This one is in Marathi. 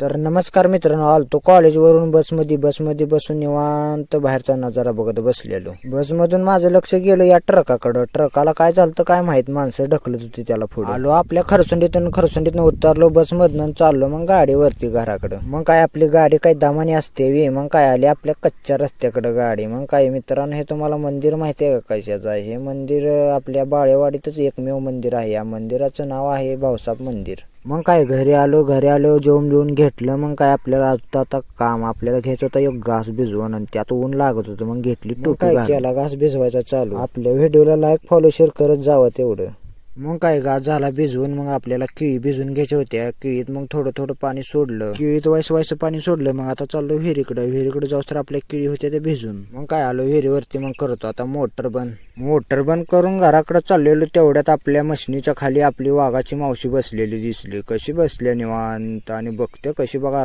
तर नमस्कार मित्रांनो, आलतो कॉलेजवरून बसमध्ये बसून निवांत बाहेरचा नजारा बघत बसलेलो. बसमधून माझं लक्ष गेलं या ट्रकाकडं. ट्रकाला काय झालं काय माहित, माणसं ढकलत होती त्याला पुढे. आलो आपल्या खरसुंडीतून उतरलो बसमधून, चाललो मग गाडीवरती घराकडं. मग काय आपली गाडी काही दामानी असते वे. मग काय आली आपल्या कच्च्या रस्त्याकडं गाडी. मग काय मित्रांनो, हे तुम्हाला मंदिर माहिती आहे का कशाचं आहे? हे मंदिर आपल्या बाळेवाडीतच एकमेव मंदिर आहे. या मंदिराचं नाव आहे भाऊसाहेब मंदिर. मग काय घरी आलो जेवून बिवून घेतलं. मग काय आपल्याला आता काम आपल्याला घ्यायचं होतं एक घास भिजवून, आणि त्यात ऊन लागत होतं. मग घेतली टोपी, काय केला घास भिजवायचा चालू. आपल्या व्हिडिओला लाईक फॉलो शेअर करत जावं तेवढं. मग काय घास झाला भिजवून. मग आपल्याला केळी भिजवून घ्यायच्या होत्या. केळीत मग थोडं पाणी सोडलं. केळीत व्हायचं पाणी सोडलं. मग आता चाललो विहिरीकडे जाऊस तर आपल्या केळी होत्या त्या भिजून. मग काय आलो विहिरीवरती. मग करतो आता मोटर बंद करून घराकडे चाललेलो. तेवढ्यात आपल्या मशनीच्या खाली आपली वाघाची मावशी बसलेली दिसली. कशी बसल्या निवांत, आणि बघते कशी बघा